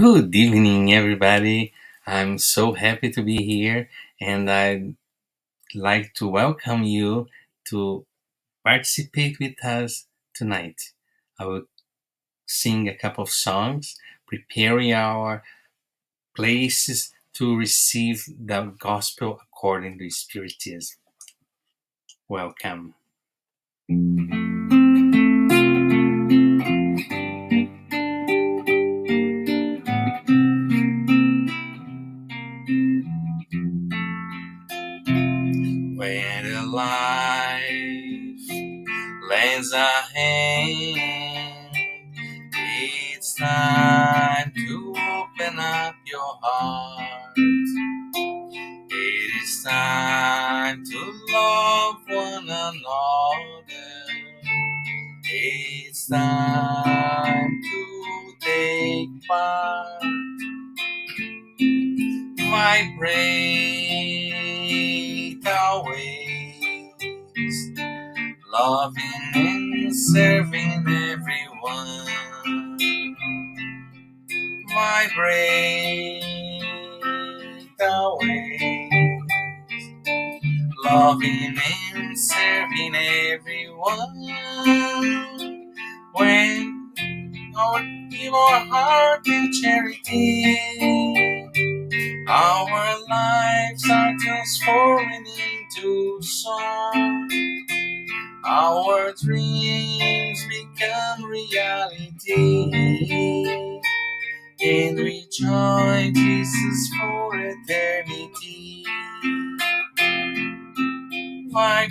Good evening, everybody. I'm so happy to be here, and I'd like to welcome you to participate with us tonight. I will sing a couple of songs, preparing our places to receive the gospel according to Spiritism. Welcome. When the life lends a hand, it's time to open up your heart. It is time to love one another. It's time to take part. Vibrate our ways, loving and serving everyone. Vibrate our ways, loving and serving everyone. When our give our heart in charity, our lives are transforming into song. Our dreams become reality, and we join Jesus for eternity. Vibrate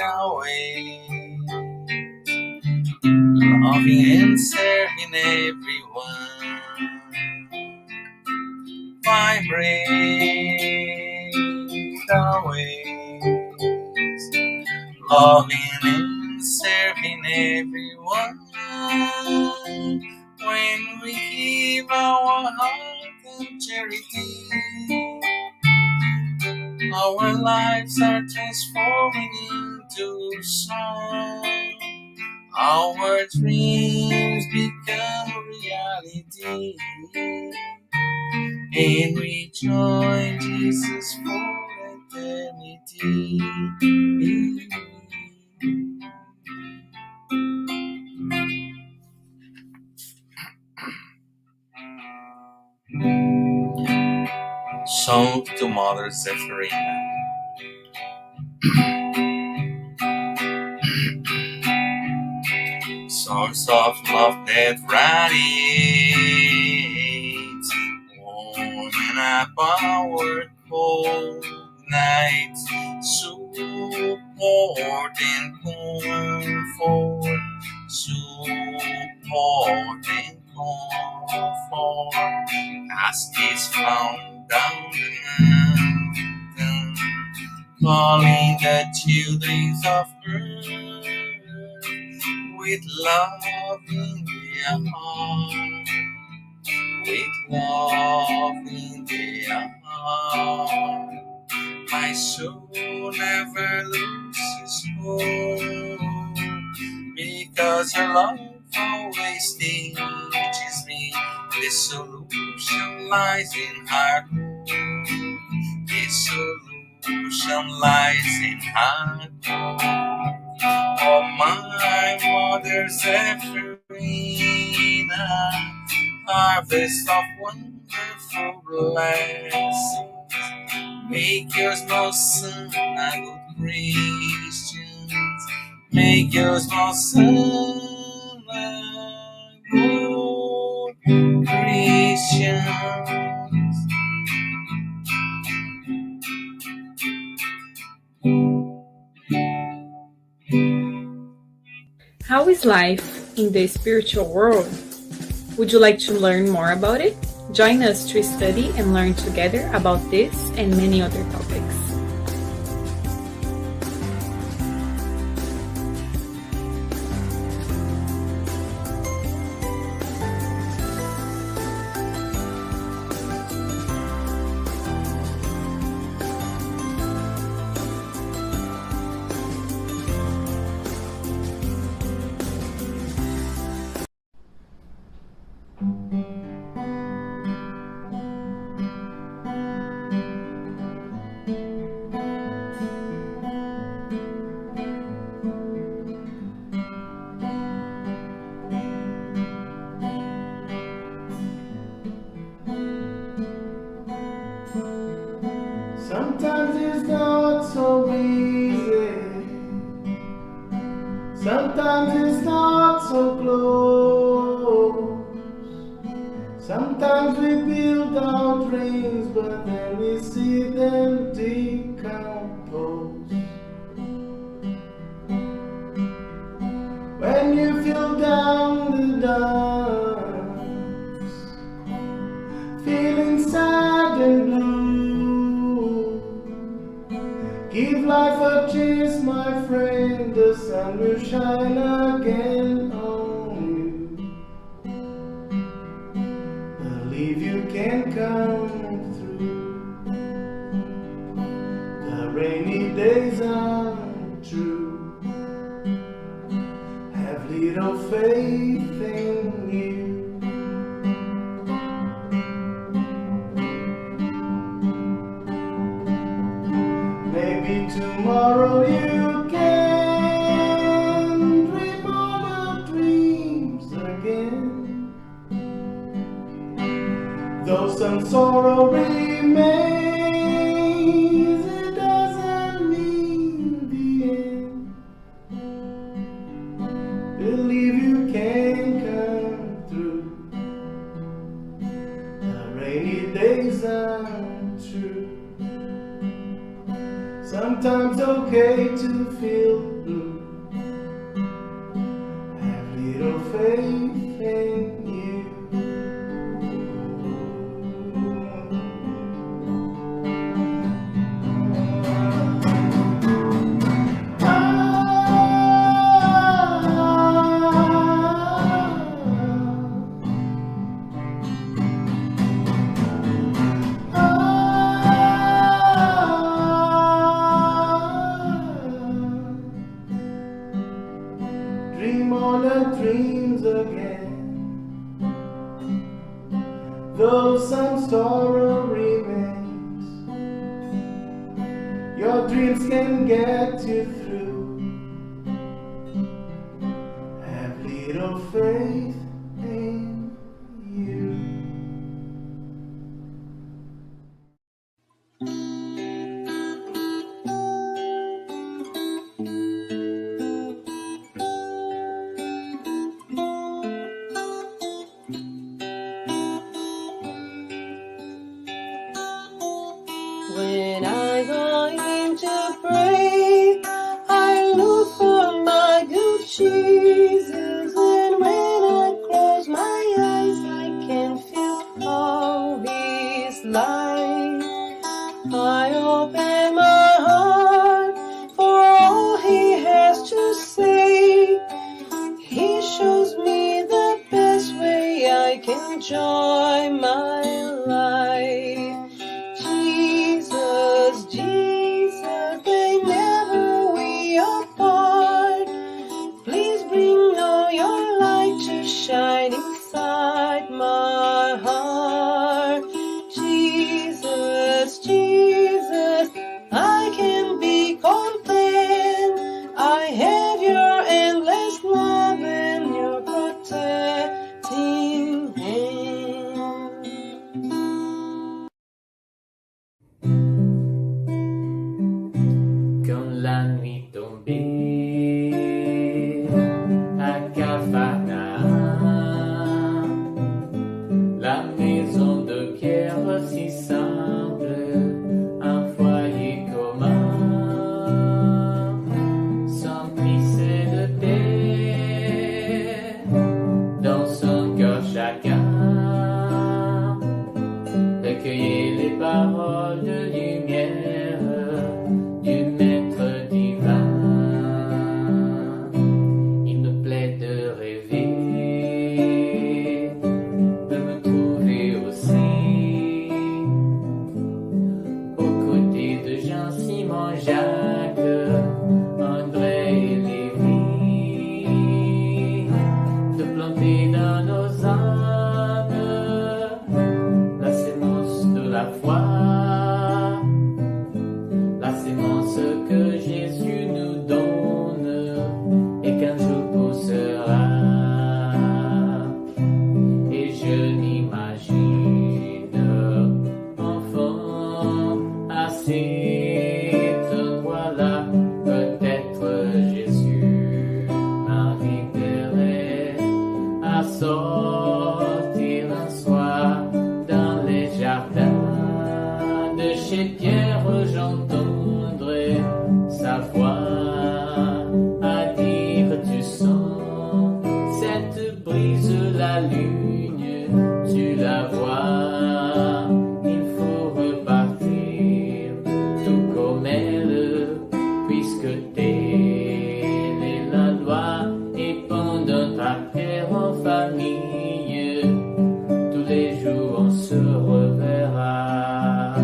our ways, loving and serving everyone. Vibrate our ways, loving and serving everyone. When we give our heart in charity, our lives are transforming into song. Our dreams become reality, and we join Jesus for eternity. Song to Mother Zephyrina. Songs of love that radiates, warming up our cold nights, support and comfort, support and comfort, as is found down the mountain, calling the children of earth with love in their heart, with love in their heart. My soul never loses hope, because her love always teaches me the solution lies in hard work. The solution lies in hard work. Oh, my mother Zephyrina, harvest of wonderful blessings. Make yours no son, a good Christians. Make yours no son, a good Christians. How is life in the spiritual world? Would you like to learn more about it? Join us to study and learn together about this and many other topics. Sometimes it's not so easy. Sometimes it's not so close. Sometimes we build our dreams, but then we see them decompose. When you feel down the dumps, feeling sad and blue, give life a chance, my friend, the sun will shine again on you. Believe you can come through. The rainy days are true. Have little faith in you. Maybe tomorrow you can dream all your dreams again. Though some sorrow remains, it doesn't mean the end. Believe you can come through. The rainy days are true. Sometimes okay to feel blue. Have little faith in you. Dream all the dreams again. Though some sorrow remains, your dreams can get you through. Have little faith in you. When I go in to pray, I look for my good Jesus. And when I close my eyes, I can feel all His light. I open my heart for all He has to say. He shows me the best way I can enjoy my life. Jesus, Jesus, they never we apart. Please bring all your light to shine inside my heart. Jesus, Jesus, I can be content. I have your endless love and your protecting hand. Quand la nuit tombait à Capharnaüm, la maison de pierre si simple, un foyer commun, s'emplissait de paix dans son cœur chacun, recueillait les paroles de lumière du Maître divin. Il me plaît de rêver, de me trouver aussi aux côtés de Jean, Simon, Jacques, André et Lévi, de planter dans nos âmes la sémence de la foi. chez Pierre j'entendrai sa voix à dire tu sens cette brise la lune, tu la vois, il faut repartir tout comme elle, puisque telle est la loi, et pendant ta prière en famille, tous les jours on se reverra.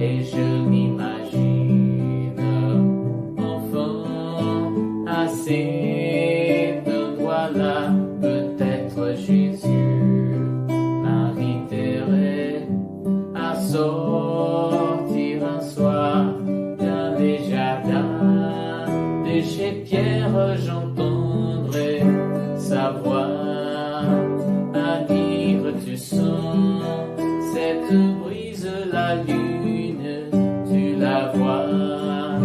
Et je m'imagine enfant à cet endroit-là, peut-être Jésus m'inviterait à sortir un soir dans les jardins de chez Pierre, j'entendrai sa voix à dire tu sens cette brise la lune, tu la vois,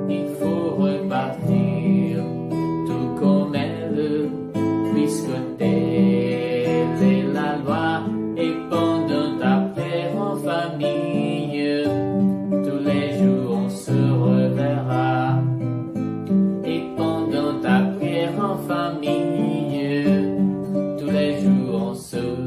il faut repartir tout comme elle, puisque telle est la loi, et pendant ta prière en famille, tous les jours on se reverra. Et pendant ta prière en famille, tous les jours on se reverra.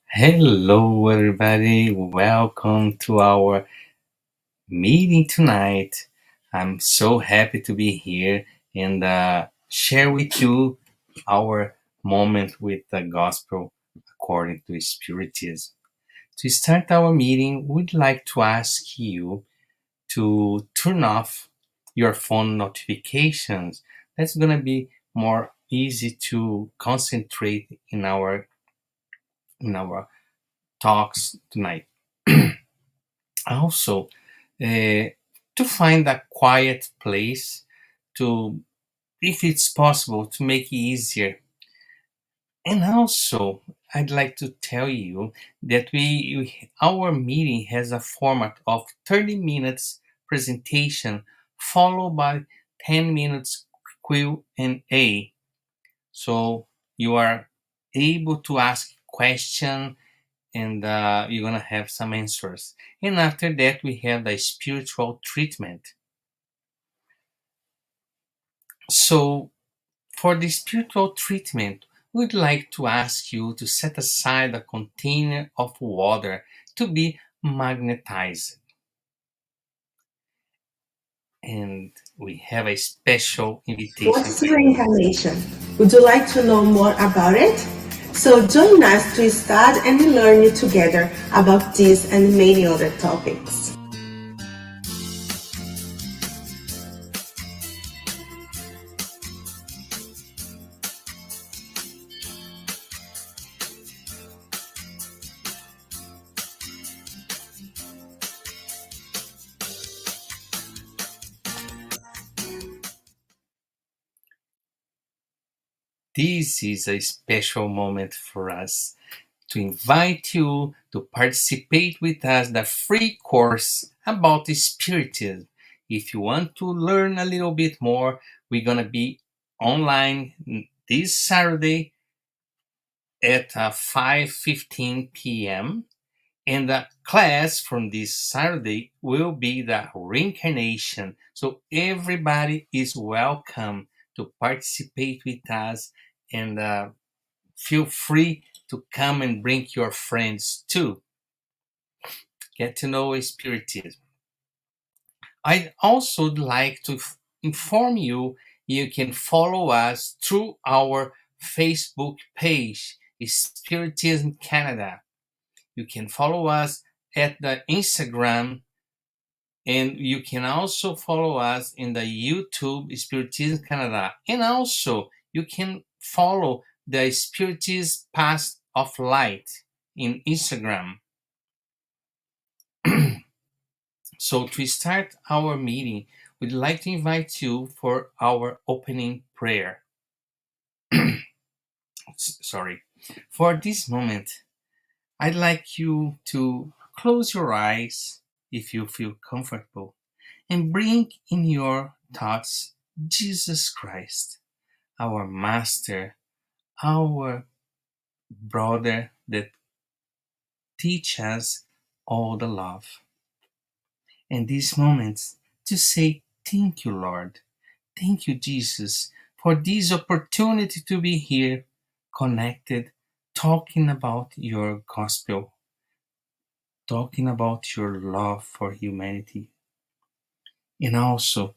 Hello, everybody. Welcome to our meeting tonight. I'm so happy to be here and share with you our moment with the gospel according to Spiritism. To start our meeting, we'd like to ask you to turn off your phone notifications. That's going to be more easy to concentrate in our talks tonight. Also, to find a quiet place to, if it's possible, to make it easier. And also, I'd like to tell you that our meeting has a format of 30 minutes presentation followed by 10 minutes Q&A. So you are able to ask question and you're gonna have some answers. And after that, we have the spiritual treatment. So for the spiritual treatment, we'd like to ask you to set aside a container of water to be magnetized. And we have a special invitation. What's reincarnation? Would you like to know more about it? So join us to start and learn together about this and many other topics. This is a special moment for us to invite you to participate with us the free course about Spiritism. If you want to learn a little bit more, we're gonna be online this Saturday at 5:15 p.m. And the class from this Saturday will be the reincarnation. So everybody is welcome to participate with us and feel free to come and bring your friends too. Get to know Spiritism. I'd also like to inform you can follow us through our Facebook page, Spiritism Canada. You can follow us at the Instagram And you can also follow us in the YouTube Spiritism Canada. And also, you can follow the Spiritism Path of Light in Instagram. So, to start our meeting, we'd like to invite you for our opening prayer. Sorry. For this moment, I'd like you to close your eyes if you feel comfortable and bring in your thoughts Jesus Christ, our Master, our brother that teach us all the love. And these moments to say thank you, Lord. Thank you, Jesus, for this opportunity to be here, connected, talking about your gospel, talking about your love for humanity. And also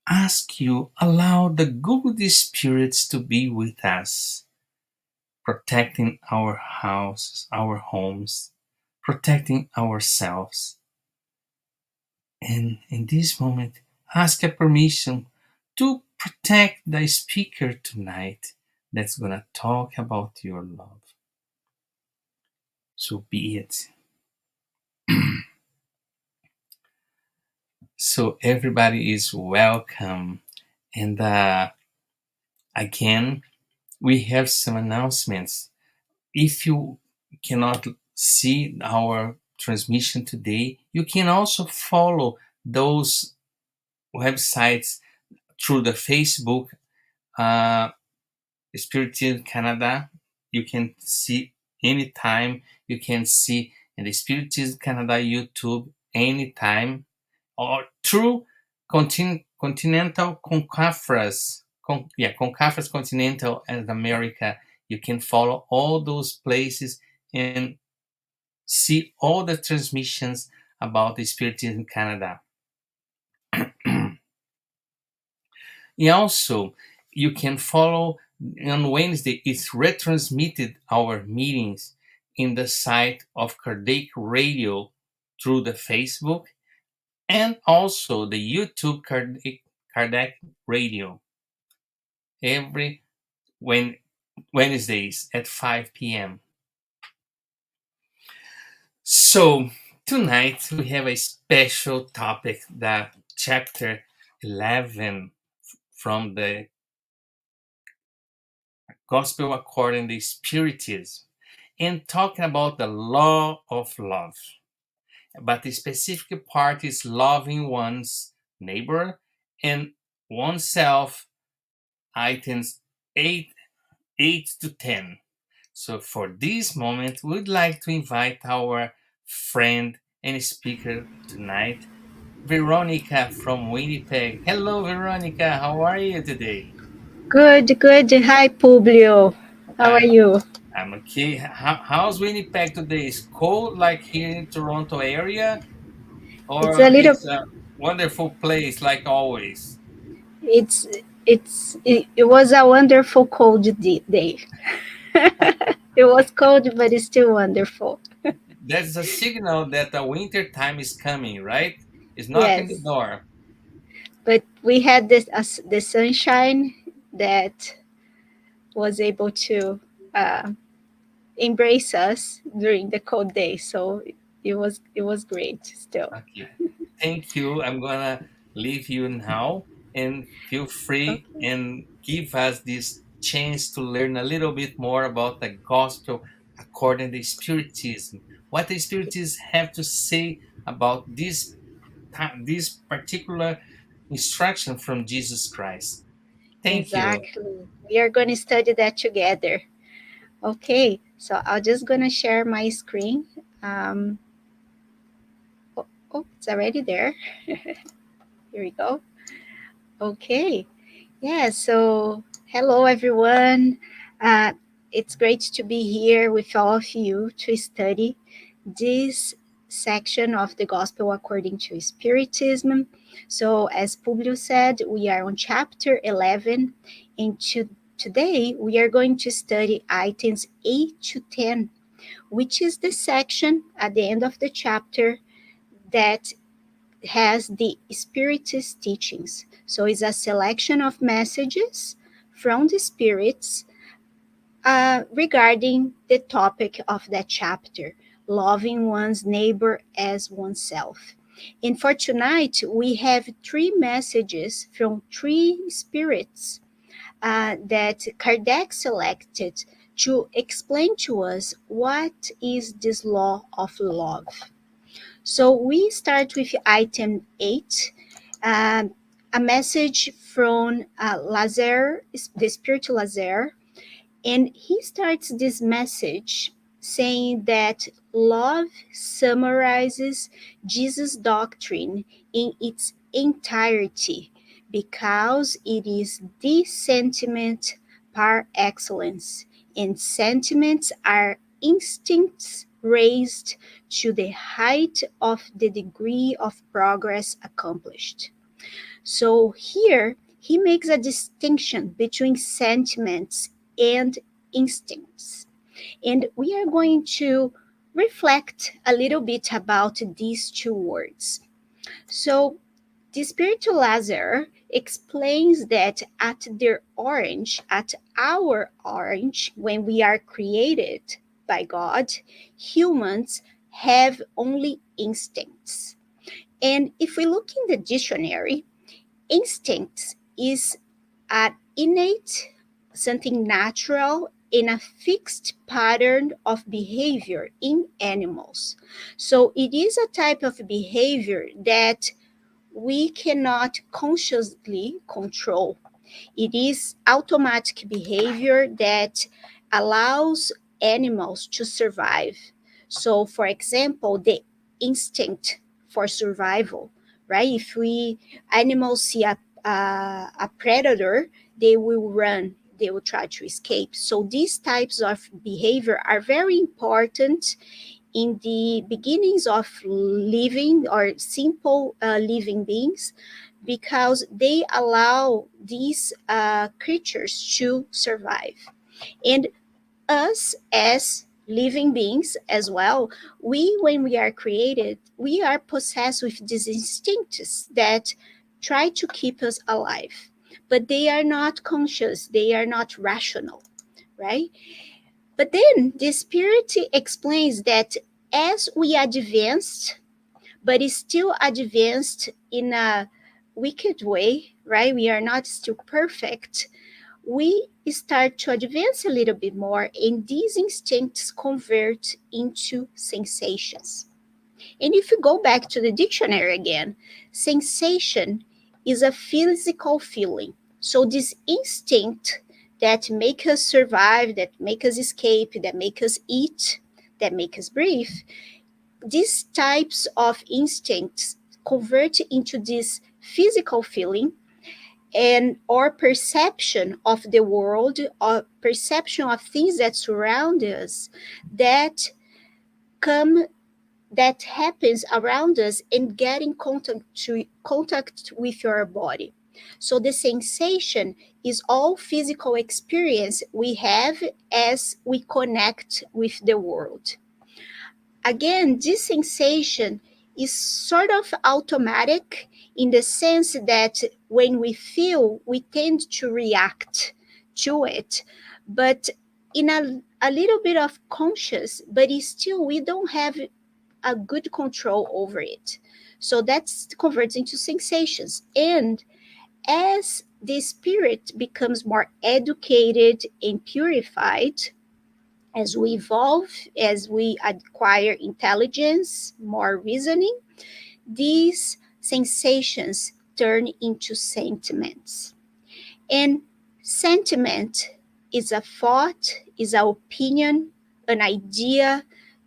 ask you, allow the good spirits to be with us, protecting our houses, our homes, protecting ourselves. And in this moment, ask a permission to protect the speaker tonight that's gonna talk about your love. So be it. So everybody is welcome. And again, we have some announcements. If you cannot see our transmission today, you can also follow those websites through the Facebook, uh, Spiritism Canada. You can see anytime. You can see in the Spiritism Canada YouTube anytime, or through Continental Conference, Conference Continental and America. You can follow all those places and see all the transmissions about the Spiritism Canada. And also, you can follow on Wednesday, it's retransmitted our meetings in the site of Kardec Radio through the Facebook and also the YouTube Kardec Radio every Wednesdays at 5 p.m. So tonight we have a special topic, the chapter 11 from the Gospel according to Spiritism, and talking about the law of love. But the specific part is loving one's neighbor and oneself, items 8 to 10. So for this moment, we'd like to invite our friend and speaker tonight, Veronica from Winnipeg. Hello, Veronica. How are you today? Good, good. Hi, Publio. How are I'm, you? I'm okay. How's Winnipeg today? Is cold like here in Toronto area, It's a or little. it's a wonderful place like always? It's it was a wonderful cold day. It was cold, but it's still wonderful. That's a signal that the winter time is coming, right? It's knocking the Yes, door. but we had this the sunshine that was able to uh, embrace us during the cold day. So it was great still. Okay. Thank you. I'm gonna leave you now and feel free Okay. and give us this chance to learn a little bit more about the gospel according to Spiritism. What the Spiritists have to say about this particular instruction from Jesus Christ. Thank you. Exactly. We are going to study that together. Okay, so I'm just gonna share my screen. Um, oh, it's already there. Here we go. Okay, yeah. So hello everyone. Uh, it's great to be here with all of you to study this section of the Gospel according to Spiritism. So as Publio said, we are on chapter 11, and today we are going to study items 8 to 10, which is the section at the end of the chapter that has the Spiritist teachings. So it's a selection of messages from the spirits regarding the topic of that chapter, loving one's neighbor as oneself. And for tonight, we have three messages from three spirits that Kardec selected to explain to us what is this law of love. So we start with item 8, um, a message from Lazare, the spirit Lazare, and he starts this message saying that love summarizes Jesus' doctrine in its entirety because it is the sentiment par excellence, and sentiments are instincts raised to the height of the degree of progress accomplished. So here he makes a distinction between sentiments and instincts. And we are going to reflect a little bit about these two words. So the spiritual Lazar explains that at their orange, at our orange, when we are created by God, humans have only instincts. And if we look in the dictionary, instinct is an innate, something natural, in a fixed pattern of behavior in animals. So it is a type of behavior that we cannot consciously control. It is automatic behavior that allows animals to survive. So, for example, the instinct for survival, right? If we animals see a predator, they will run, they will try to escape. So, these types of behavior are very important in the beginnings of living or simple living beings because they allow these creatures to survive. And us as living beings as well, we, when we are created, we are possessed with these instincts that try to keep us alive. But they are not conscious, they are not rational, right? But then the spirit explains that as we advanced, but is still advanced in a wicked way, right? We are not still perfect. We start to advance a little bit more, and these instincts convert into sensations. And if you go back to the dictionary again, sensation is a physical feeling. So this instinct that make us survive, that make us escape, that make us eat, that make us breathe, these types of instincts convert into this physical feeling and or perception of the world or perception of things that surround us that come that happens around us and get in contact with your body. So the sensation is all physical experience we have as we connect with the world. Again, this sensation is sort of automatic in the sense that when we feel, we tend to react to it, but in a little bit of conscious, but it's still we don't have a good control over it. So that's converts into sensations. And as the spirit becomes more educated and purified, as we evolve, as we acquire intelligence, more reasoning, these sensations turn into sentiments. And sentiment is a thought, is an opinion, an idea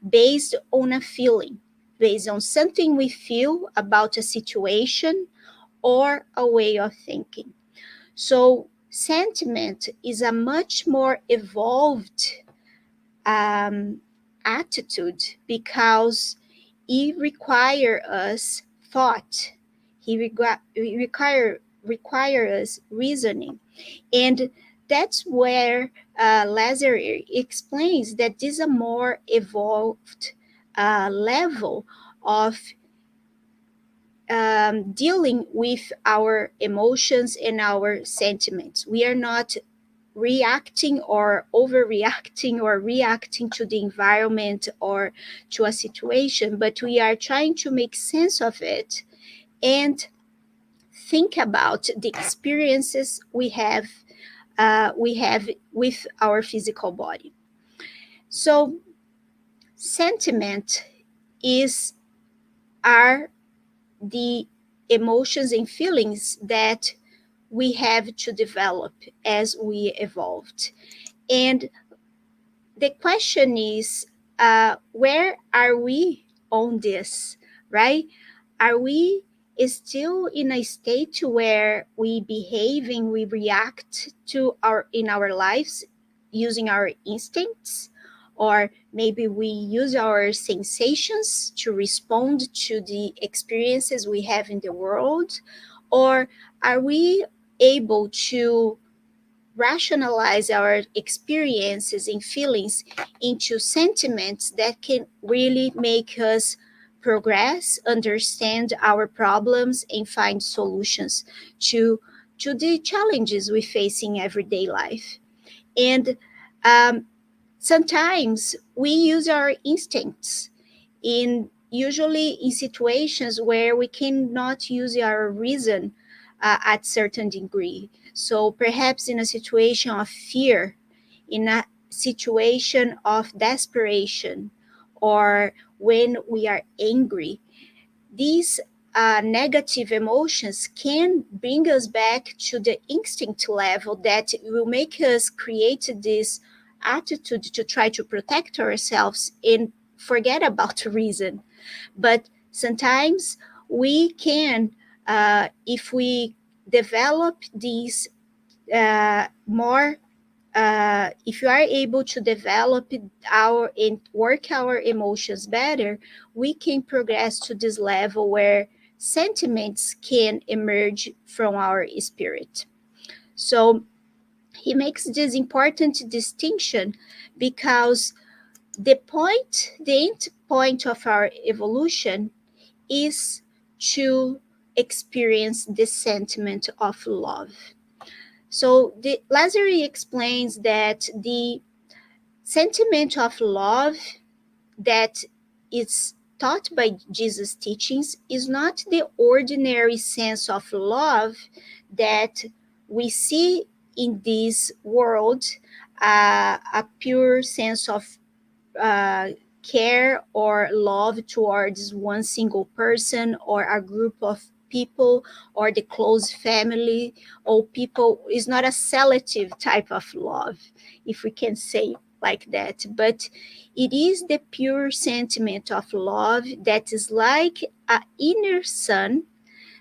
based on a feeling, based on something we feel about a situation or a way of thinking. So, sentiment is a much more evolved attitude because it require us thought. Require us reasoning, and that's where Lazarus explains that this is a more evolved level of dealing with our emotions and our sentiments. We are not reacting or overreacting or reacting to the environment or to a situation, but we are trying to make sense of it and think about the experiences we have with our physical body. So sentiment is are the emotions and feelings that we have to develop as we evolved. And the question is, where are we on this, right? Are we still in a state where we behave and we react to our in our lives using our instincts, or maybe we use our sensations to respond to the experiences we have in the world, or are we able to rationalize our experiences and feelings into sentiments that can really make us progress, understand our problems, and find solutions to the challenges we face in everyday life. And um, sometimes we use our instincts in usually in situations where we cannot use our reason at certain degree. So perhaps in a situation of fear, in a situation of desperation, or when we are angry, these negative emotions can bring us back to the instinct level that will make us create this attitude to try to protect ourselves and forget about reason. But sometimes we can, if we develop these more, if you are able to develop our and work our emotions better, we can progress to this level where sentiments can emerge from our spirit. So he makes this important distinction because the end point of our evolution is to experience the sentiment of love. So the Lazary explains that the sentiment of love that is taught by Jesus' teachings is not the ordinary sense of love that we see in this world, a pure sense of uh, care or love towards one single person or a group of people or the close family or people. Is not a selective type of love, if we can say like that, but it is the pure sentiment of love that is like an inner sun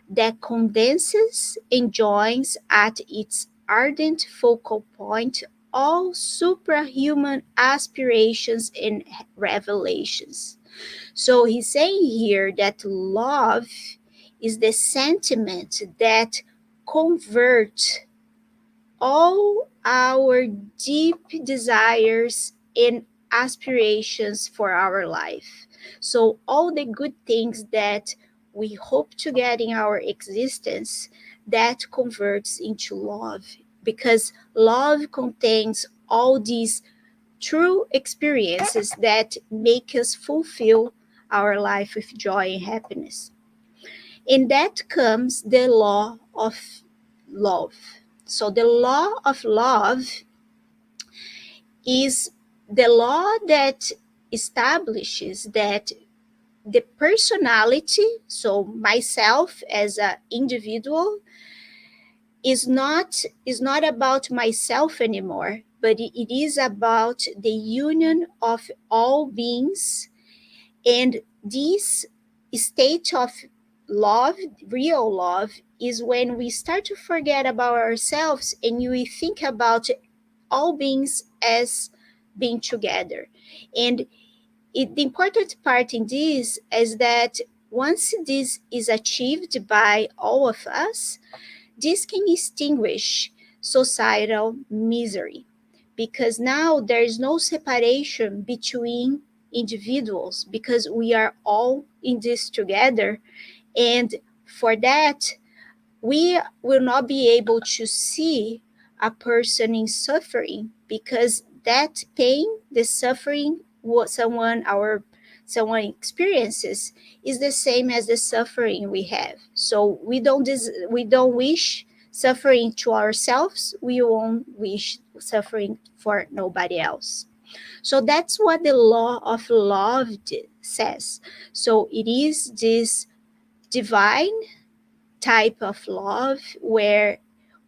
that condenses and joins at its ardent focal point all suprahuman aspirations and revelations. So he's saying here that love is the sentiment that converts all our deep desires and aspirations for our life. So, all the good things that we hope to get in our existence, that converts into love, because love contains all these true experiences that make us fulfill our life with joy and happiness. In that comes the law of love. So the law of love is the law that establishes that the personality, so myself as an individual, is not about myself anymore, but it is about the union of all beings. And this state of love, real love, is when we start to forget about ourselves and we think about all beings as being together. And the important part in this is that once this is achieved by all of us, this can extinguish societal misery, because now there is no separation between individuals because we are all in this together. And for that, we will not be able to see a person in suffering, because that pain, the suffering what someone experiences is the same as the suffering we have. So we don't wish suffering to ourselves, we won't wish suffering for nobody else. So that's what the law of love says. So it is this divine type of love where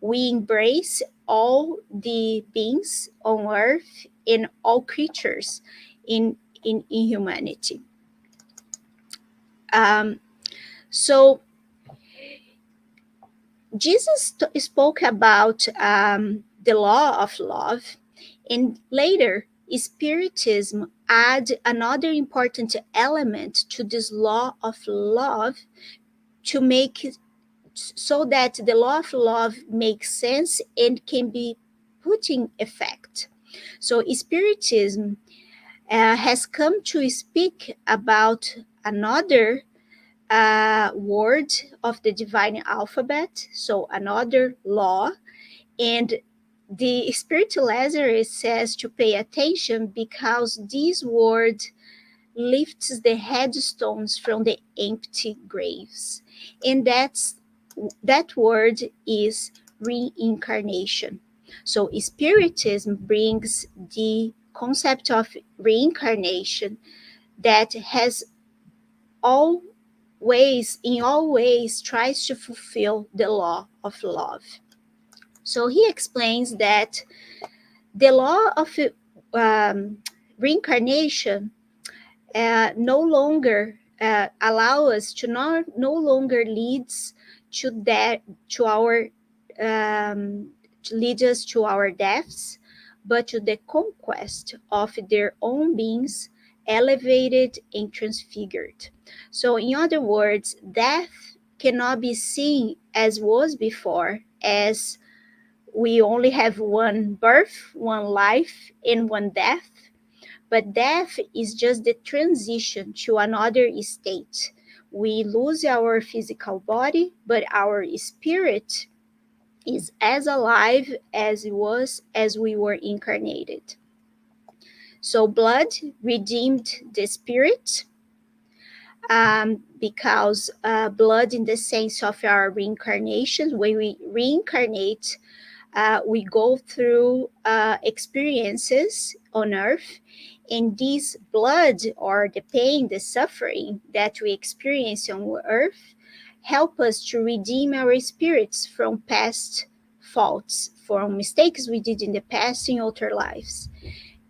we embrace all the beings on earth and all creatures in humanity. Um, so Jesus spoke about the law of love, and later Spiritism add another important element to this law of love to make it so that the law of love makes sense and can be put in effect. So Spiritism has come to speak about another word of the divine alphabet, so another law. And the spiritual Lazarus says to pay attention because this word lifts the headstones from the empty graves. And that word is reincarnation. So Spiritism brings the concept of reincarnation that has in all ways tries to fulfill the law of love. So he explains that the law of reincarnation no longer allow us to no longer leads to that to our to lead us to our deaths, but to the conquest of their own beings, elevated and transfigured. So in other words, death cannot be seen as was before, as we only have one birth, one life, and one death. But death is just the transition to another state. We lose our physical body, but our spirit is as alive as it was as we were incarnated. So blood redeemed the spirit, because blood, in the sense of our reincarnation, when we reincarnate, we go through experiences on earth, and this blood, or the pain, the suffering that we experience on earth, help us to redeem our spirits from past faults, from mistakes we did in the past in other lives.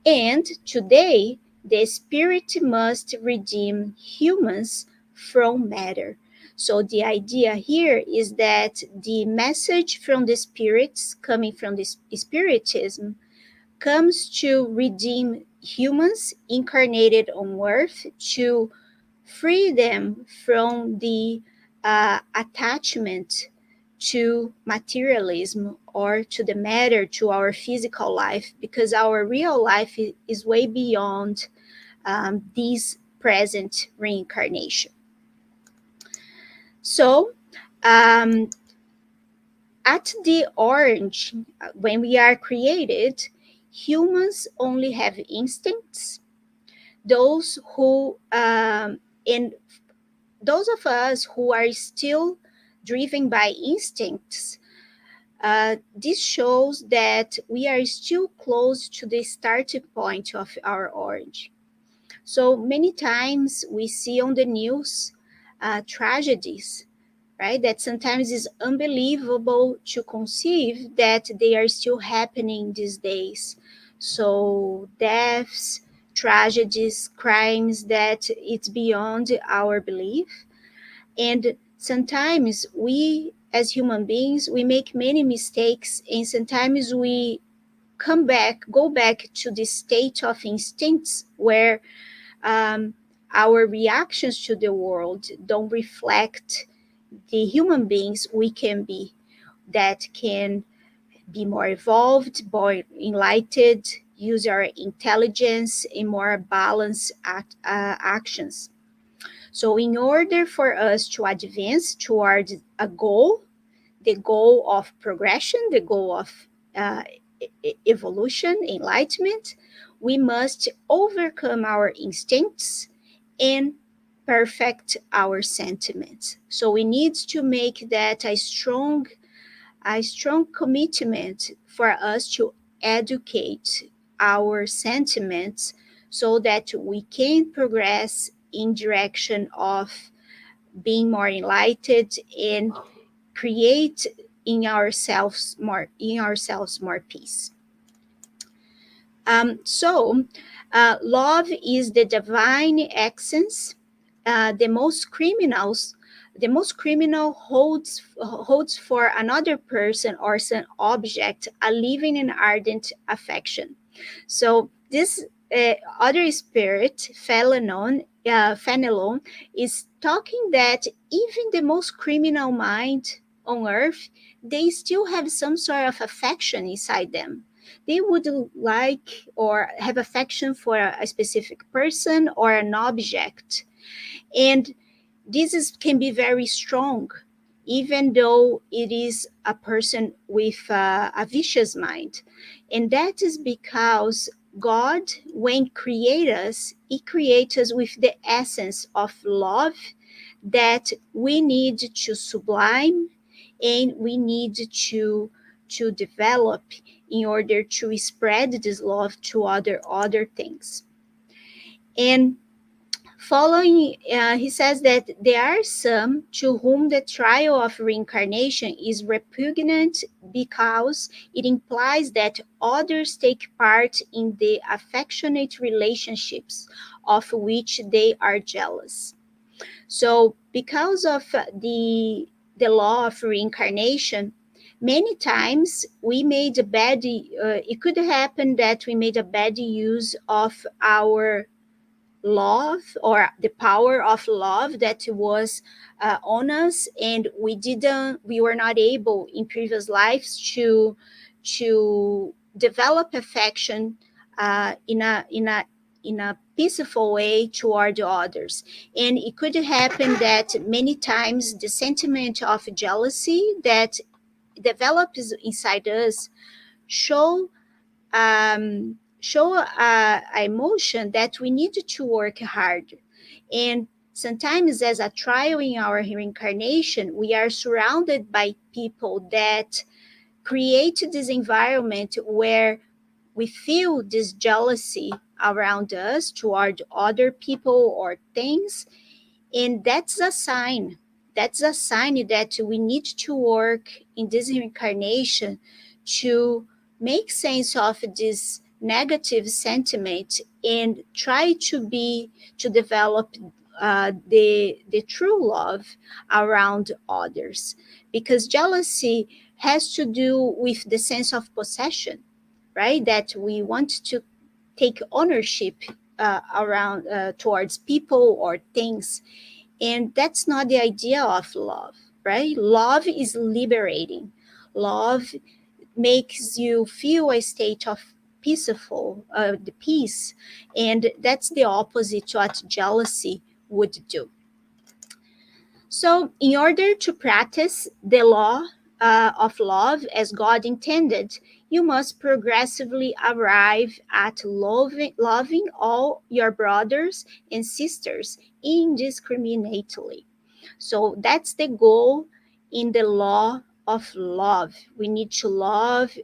And today, the spirit must redeem humans from matter. So the idea here is that the message from the spirits coming from this Spiritism comes to redeem humans incarnated on earth, to free them from the attachment to materialism or to the matter, to our physical life, because our real life is way beyond this present reincarnation. So, at the orange, when we are created, humans only have instincts. Those who, and those of us who are still driven by instincts, this shows that we are still close to the starting point of our orange. So many times we see on the news tragedies, right? That sometimes is unbelievable to conceive that they are still happening these days. So deaths, tragedies, crimes that it's beyond our belief. And sometimes we, as human beings, we make many mistakes, and sometimes we go back to the state of instincts where um, our reactions to the world don't reflect the human beings we can be, that can be more evolved, more enlightened, use our intelligence in more balanced actions. So, in order for us to advance toward a goal, the goal of progression, the goal of uh, evolution, enlightenment, we must overcome our instincts and perfect our sentiments. So we need to make that a strong commitment for us to educate our sentiments so that we can progress in direction of being more enlightened and create in ourselves more peace. Love is the divine essence. The most criminal holds for another person or some object a living and ardent affection. So this other spirit, Fenelon, is talking that even the most criminal mind on earth, they still have some sort of affection inside them. They would like or have affection for a specific person or an object. And can be very strong, even though it is a person with a vicious mind. And that is because God, when create us, He creates us with the essence of love that we need to sublime and we need to develop in order to spread this love to other things. And following, he says that there are some to whom the trial of reincarnation is repugnant because it implies that others take part in the affectionate relationships of which they are jealous. So, because of the law of reincarnation, many times we made a bad. It could happen that we made a bad use of our love or the power of love that was on us, and we were not able in previous lives to develop affection in a peaceful way toward others. And it could happen that many times the sentiment of jealousy that develops inside us show a emotion that we need to work hard. And sometimes, as a trial in our reincarnation, we are surrounded by people that create this environment where we feel this jealousy around us toward other people or things. And that's a sign. That's a sign that we need to work in this reincarnation to make sense of this negative sentiment and try to develop the true love around others, because jealousy has to do with the sense of possession, right? That we want to take ownership around towards people or things, and that's not the idea of love, right? Love is liberating. Love makes you feel a state of the peace, and that's the opposite to what jealousy would do. So, in order to practice the law of love as God intended, you must progressively arrive at loving all your brothers and sisters indiscriminately. So, that's the goal in the law of love. We need to love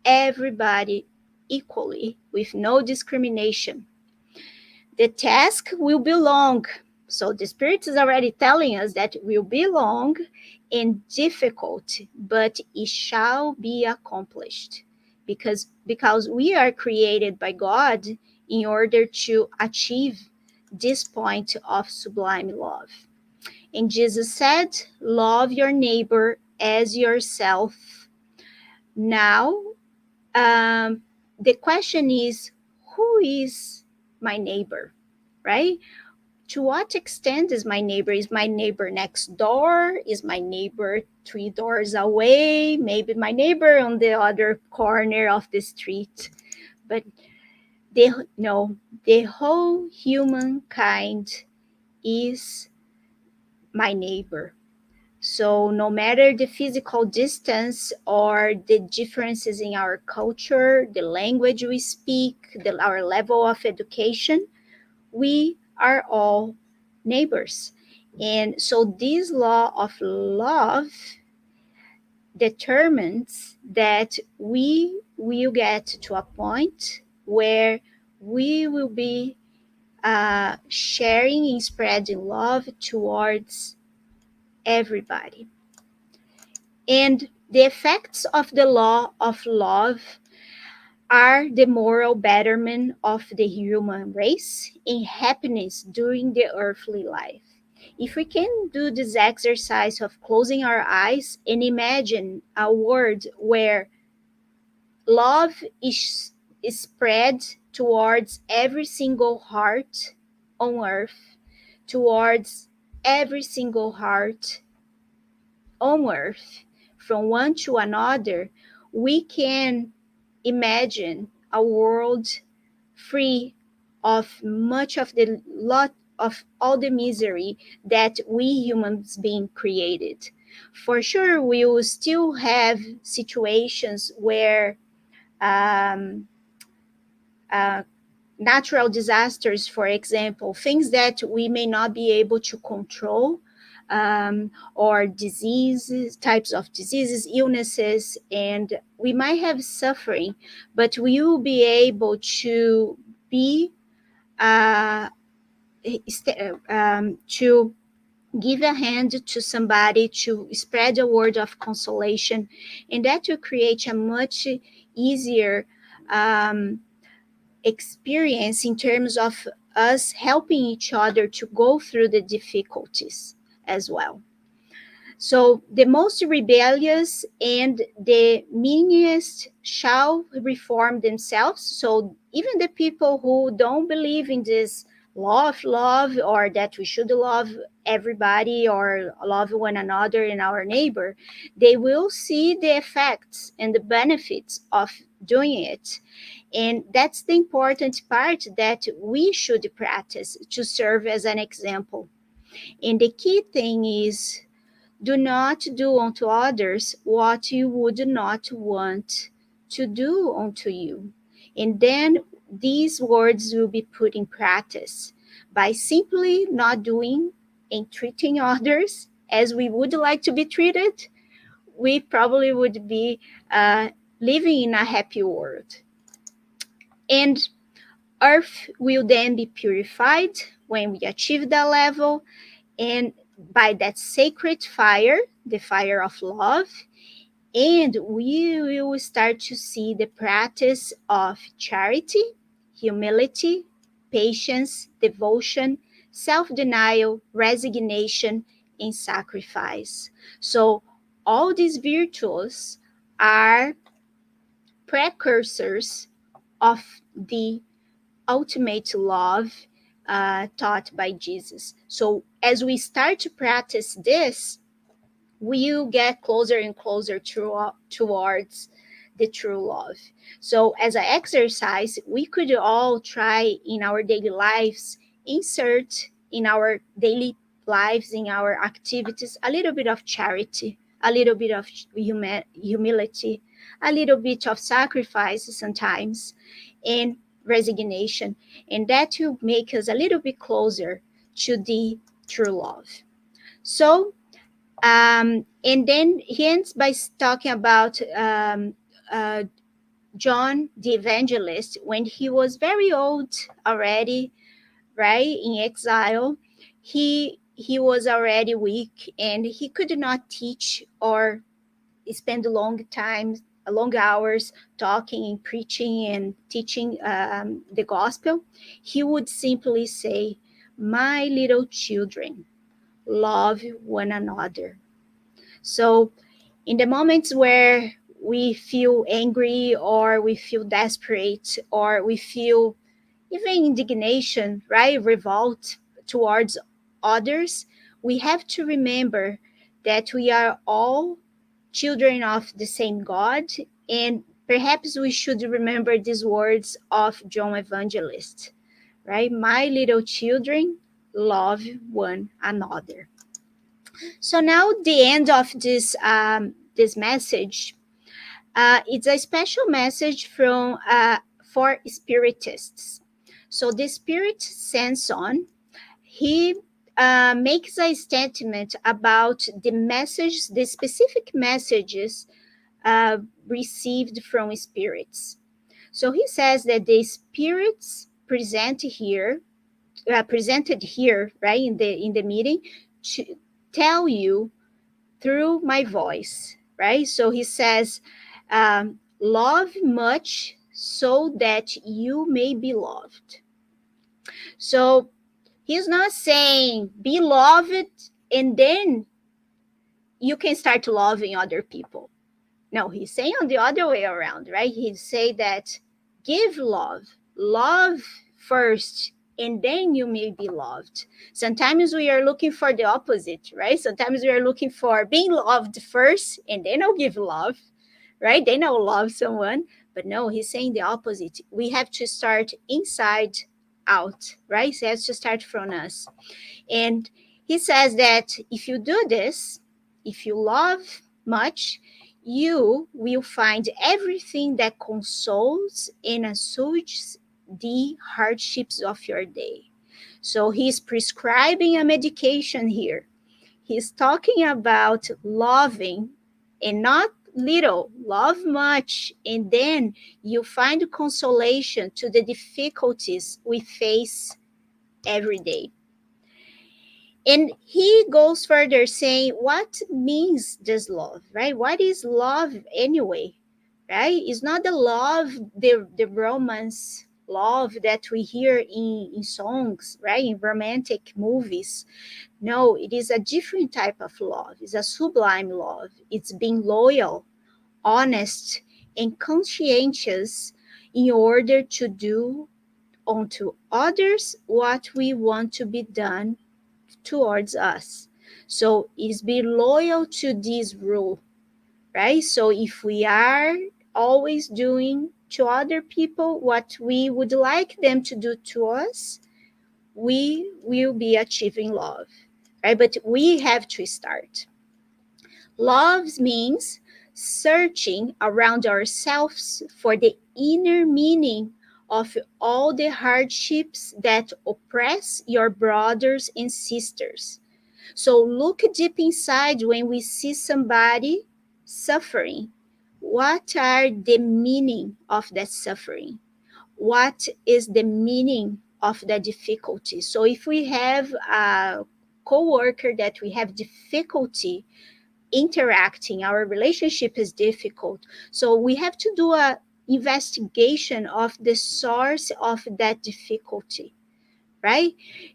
everybody equally with no discrimination. The task will be long. So the Spirit is already telling us that it will be long and difficult, but it shall be accomplished. Because we are created by God in order to achieve this point of sublime love. And Jesus said, love your neighbor as yourself. Now, the question is, who is my neighbor, right? To what extent is my neighbor? Is my neighbor next door? Is my neighbor 3 doors away? Maybe my neighbor on the other corner of the street. But the whole humankind is my neighbor. So, no matter the physical distance or the differences in our culture, the language we speak, our level of education, we are all neighbors. And so, this law of love determines that we will get to a point where we will be sharing and spreading love towards everybody. And the effects of the law of love are the moral betterment of the human race and happiness during the earthly life. If we can do this exercise of closing our eyes and imagine a world where love is spread towards every single heart on earth, towards every single heart on earth, from one to another, we can imagine a world free of much of the lot of all the misery that we humans being created. For sure, we will still have situations where um, uh, natural disasters, for example, things that we may not be able to control, or diseases, types of diseases, illnesses, and we might have suffering, but we will be able to be uh, to give a hand to somebody, to spread a word of consolation, and that will create a much easier um, experience in terms of us helping each other to go through the difficulties as well. So the most rebellious and the meanest shall reform themselves. So even the people who don't believe in this law of love, or that we should love everybody or love one another and our neighbor, they will see the effects and the benefits of doing it. And that's the important part that we should practice to serve as an example. And the key thing is, do not do unto others what you would not want to do unto you. And then these words will be put in practice by simply not doing and treating others as we would like to be treated. We probably would be living in a happy world. And earth will then be purified when we achieve that level, and by that sacred fire, the fire of love, and we will start to see the practice of charity, humility, patience, devotion, self denial, resignation, and sacrifice. So, all these virtues are precursors of the ultimate love taught by Jesus. So, as we start to practice this, we'll get closer and closer towards the true love. So, as an exercise, we could all try in our daily lives, insert in our daily lives, in our activities, a little bit of charity, a little bit of humility, a little bit of sacrifice sometimes, and resignation. And that will make us a little bit closer to the true love. So, and then he ends by talking about John the Evangelist when he was very old already, right, in exile. He was already weak and he could not teach or spend long hours talking and preaching and teaching the gospel. He would simply say, "My little children, love one another." So, in the moments where we feel angry or we feel desperate or we feel even indignation, right, revolt towards others, we have to remember that we are all children of the same God. And perhaps we should remember these words of John Evangelist, right? My little children, love one another. So now the end of this message, it's a special message from for spiritists. So the spirit Sanson, he makes a statement about the message, the specific messages uh, received from spirits. So he says that the spirits presented here, right, in the meeting, to tell you through my voice, right? So he says, love much so that you may be loved. So he's not saying be loved and then you can start loving other people. No, he's saying on the other way around, right? He'd say that give love first, and then you may be loved. Sometimes we are looking for the opposite, right? Sometimes we are looking for being loved first, and then I'll give love, right? Then I'll love someone. But no, he's saying the opposite. We have to start inside out, right? So it has to start from us. And he says that if you do this, if you love much, you will find everything that consoles and assuages the hardships of your day. So he's prescribing a medication here. He's talking about loving and not little, love much, and then you find consolation to the difficulties we face every day. And he goes further saying, what means this love, right? What is love anyway, right? It's not the love, the romance love that we hear in songs, right? In romantic movies. No, it is a different type of love. It's a sublime love. It's being loyal, honest, and conscientious in order to do unto others what we want to be done towards us. So is be loyal to this rule, right? So if we are always doing to other people what we would like them to do to us, we will be achieving love, right? But we have to start. Love means searching around ourselves for the inner meaning of all the hardships that oppress your brothers and sisters. So look deep inside when we see somebody suffering. What are the meaning of that suffering? What is the meaning of the difficulty? So if we have a coworker that we have difficulty interacting, our relationship is difficult. So we have to do a investigation of the source of that difficulty, right?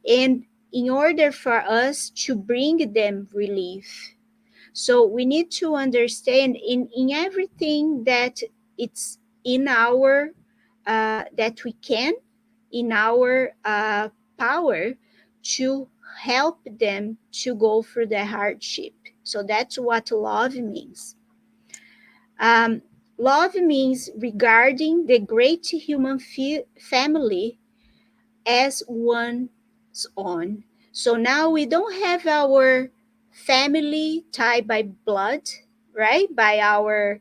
And in order for us to bring them relief. So we need to understand in everything that it's in our, that we can, in our power to help them to go through the hardship. So that's what love means. Um, Love means regarding the great human family as one's own. So now we don't have our family tied by blood, right? By our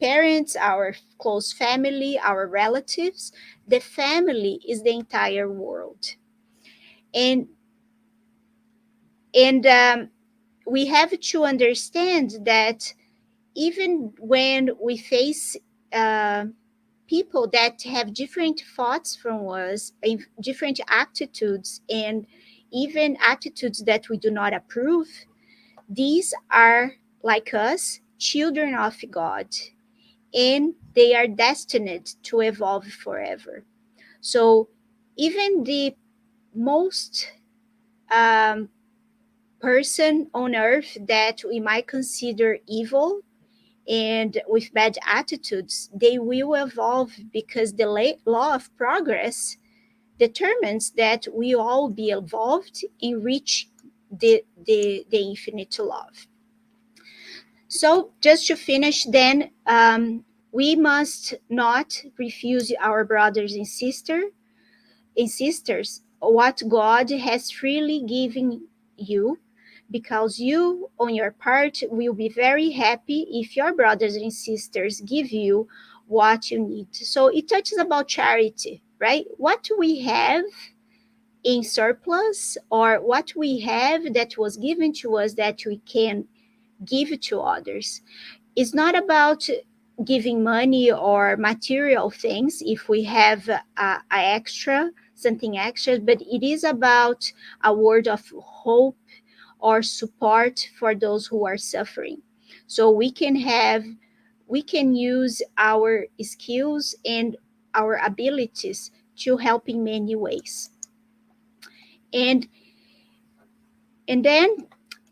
parents, our close family, our relatives. The family is the entire world, and and we have to understand that even when we face uh, people that have different thoughts from us, different attitudes, and even attitudes that we do not approve, these are, like us, children of God, and they are destined to evolve forever. So even the most um, person on earth that we might consider evil and with bad attitudes, they will evolve because the law of progress determines that we all be evolved and reach the infinite love. So just to finish then, we must not refuse our brothers and sisters what God has freely given you, because you, on your part, will be very happy if your brothers and sisters give you what you need. So it touches about charity, right? What we have in surplus, or what we have that was given to us that we can give to others. It's not about giving money or material things if we have a extra, something extra, but it is about a word of hope or support for those who are suffering. So we can use our skills and our abilities to help in many ways. And and then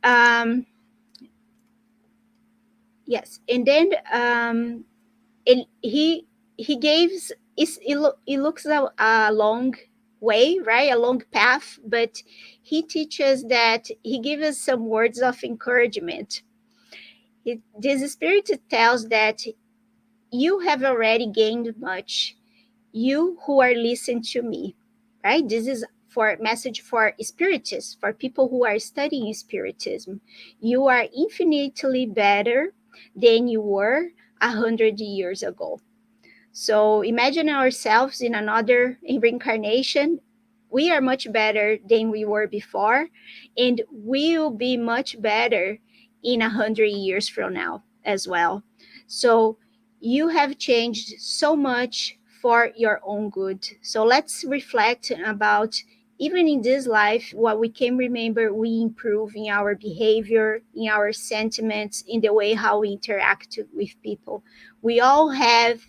um yes, and then and he gives it looks a long way, right, a long path, but he teaches that he gives us some words of encouragement. This spirit tells that you have already gained much, you who are listening to me, right? This is for message for spiritists, for people who are studying spiritism. You are infinitely better than you were 100 years ago. So imagine ourselves in another reincarnation. We are much better than we were before, and we'll be much better in 100 years from now as well. So you have changed so much for your own good. So let's reflect about, even in this life, what we can remember we improve in our behavior, in our sentiments, in the way how we interact with people. We all have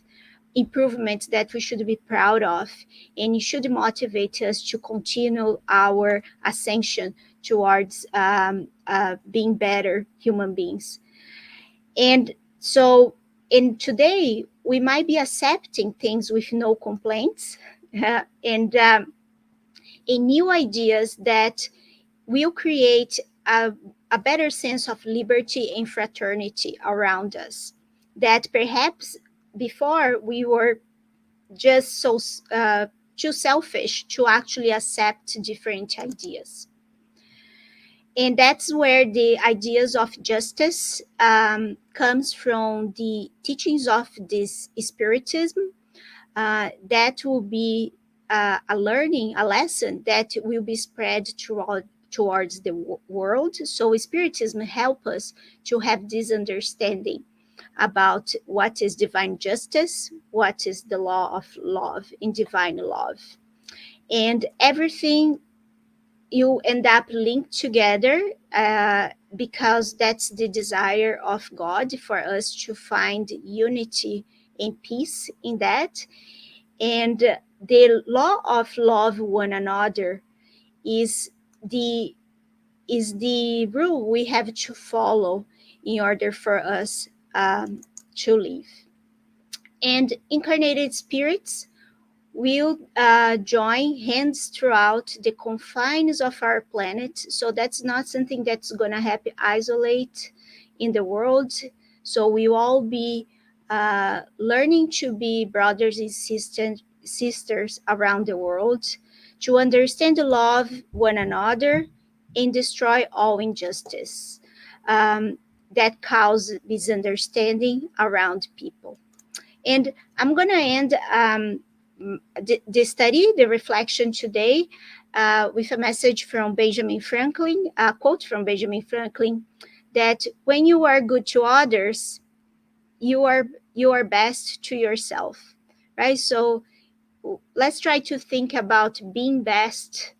improvements that we should be proud of, and it should motivate us to continue our ascension towards being better human beings. And so, in today, we might be accepting things with no complaints, and new ideas that will create a better sense of liberty and fraternity around us. That perhaps before we were just so too selfish to actually accept different ideas. And that's where the ideas of justice comes from the teachings of this spiritism. That will be a learning, a lesson that will be spread throughout towards the world. So spiritism help us to have this understanding about what is divine justice, what is the law of love in divine love. And everything you end up linked together because that's the desire of God for us to find unity and peace in that. And the law of love one another is the rule we have to follow in order for us to live. And incarnated spirits will join hands throughout the confines of our planet. So that's not something that's going to happen isolate in the world. So we will all be learning to be brothers and sisters around the world, to understand and love one another and destroy all injustice that cause misunderstanding around people. And I'm going to end the study, the reflection today, with a message from Benjamin Franklin, a quote from Benjamin Franklin, that when you are good to others, you are best to yourself, right? So let's try to think about being best.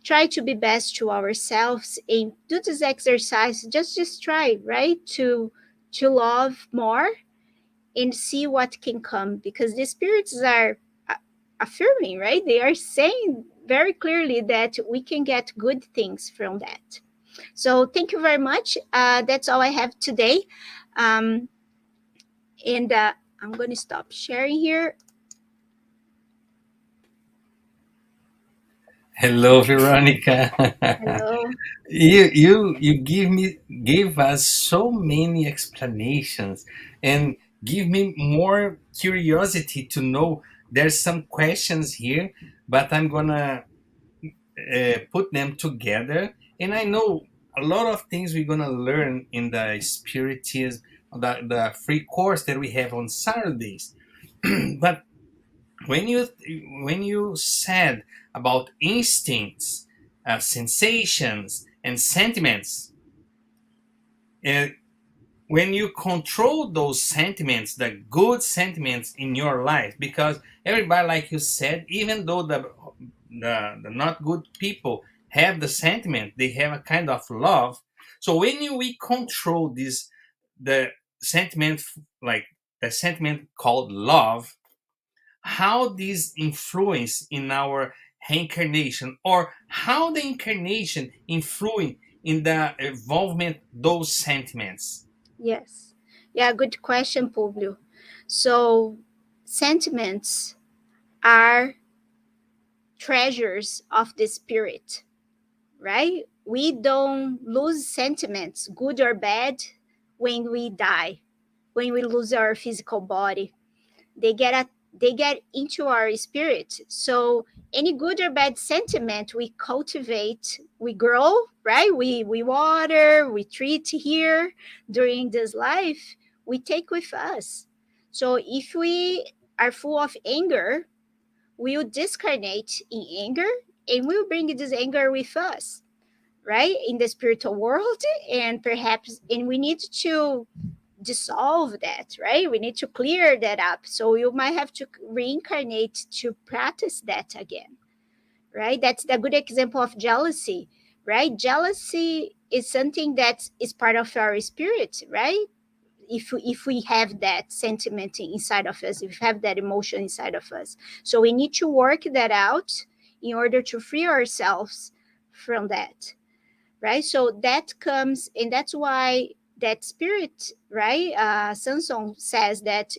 Try to be best to ourselves and do this exercise. Just try, right, to love more and see what can come, because the spirits are affirming, right? They are saying very clearly that we can get good things from that. So thank you very much. That's all I have today. Um, and I'm going to stop sharing here. Hello, Veronica. Hello. You gave us so many explanations and give me more curiosity to know. There's some questions here, but I'm gonna put them together. And I know a lot of things we're gonna learn in the Spiritism, the free course that we have on Saturdays. But when you when you said about instincts, sensations, and sentiments, uh, when you control those sentiments, the good sentiments in your life, because everybody, like you said, even though the not good people have the sentiment, they have a kind of love. So when we control this, the sentiment, like the sentiment called love, how this influence in our reincarnation, or how the incarnation influence in the evolvement those sentiments. Yes. Yeah, good question, Publio. So, sentiments are treasures of the spirit, right? We don't lose sentiments, good or bad, when we die, when we lose our physical body. They get into our spirit. So any good or bad sentiment we cultivate, we grow, right? We water, we treat here during this life, we take with us. So if we are full of anger, we will discarnate in anger, and we'll bring this anger with us, right, in the spiritual world. And perhaps, and we need to dissolve that, right? We need to clear that up. So you might have to reincarnate to practice that again, right? That's the good example of jealousy, right? Jealousy is something that is part of our spirit, right? If we have that sentiment inside of us, if we have that emotion inside of us, so we need to work that out in order to free ourselves from that, right? So that comes, and that's why that spirit, right? Samson says that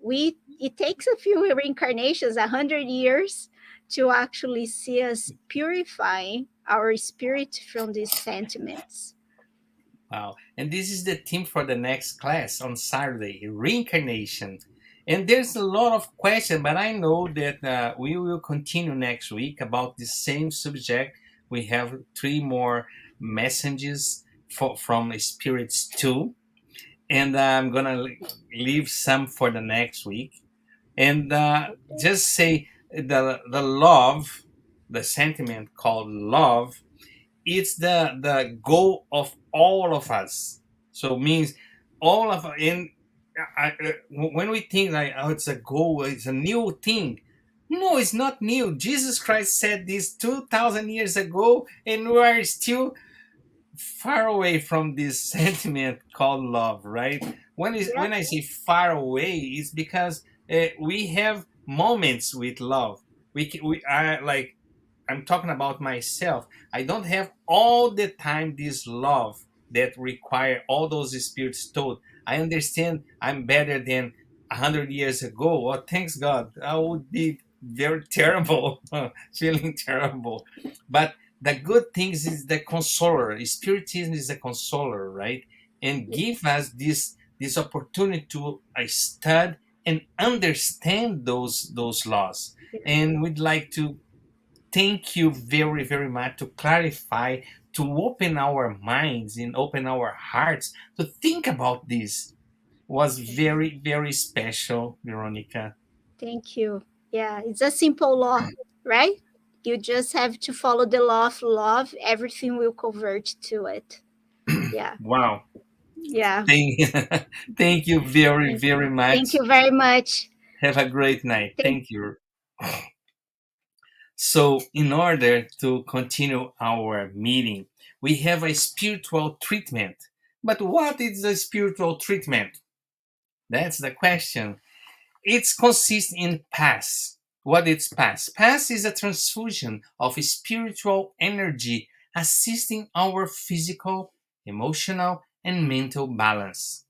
we it takes a few reincarnations, 100 years, to actually see us purifying our spirit from these sentiments. Wow. And this is the theme for the next class on Saturday, reincarnation. And there's a lot of questions, but I know that we will continue next week about the same subject. We have three more messages from Spirits 2. And I'm going to leave some for the next week. And just say the love, the sentiment called love, it's the goal of all of us. So it means all of, and when we think like, oh, it's a goal, it's a new thing. No, it's not new. Jesus Christ said this 2,000 years ago, and we are still far away from this sentiment called love, right? Yeah. When I say far away, it's because we have moments with love. We are like, I'm talking about myself. I don't have all the time this love that require all those spirits told. I understand I'm better than 100 years ago. Oh, thanks God. I would be very terrible, feeling terrible. But the good things is the consoler. Spiritism is a consoler, right? And give us this opportunity to study and understand those laws. And we'd like to thank you very, very much to clarify, to open our minds and open our hearts to think about this. Was very, very special, Veronica. Thank you. Yeah, it's a simple law, right? You just have to follow the law of love. Everything will convert to it. Yeah. Wow. Yeah. Thank, thank you very, very Thank much. you very much. Have a great night. Thank Thank you. So, in order to continue our meeting, we have a spiritual treatment. But what is the spiritual treatment? That's the question. It consists in pass. What is pass? Pass is a transfusion of spiritual energy assisting our physical, emotional, and mental balance.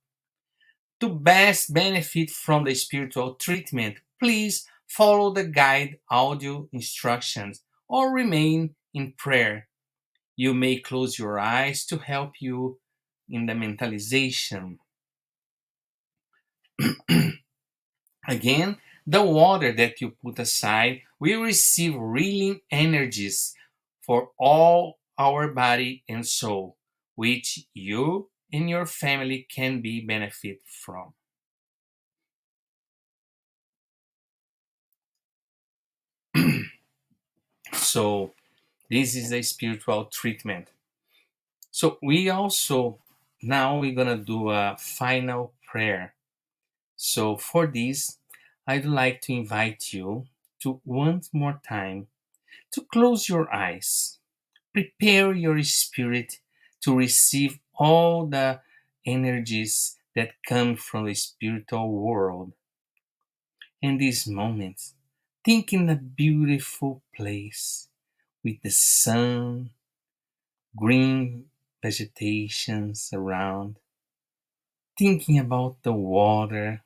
To best benefit from the spiritual treatment, please follow the guide audio instructions or remain in prayer. You may close your eyes to help you in the mentalization. Again, the water that you put aside will receive healing energies for all our body and soul. which you and your family can be benefit from. So this is a spiritual treatment. So we also now we're gonna do a final prayer. So for this, I'd like to invite you to once more time to close your eyes. Prepare your spirit to receive all the energies that come from the spiritual world. In these moments, think in a beautiful place with the sun, green vegetations around, thinking about the water,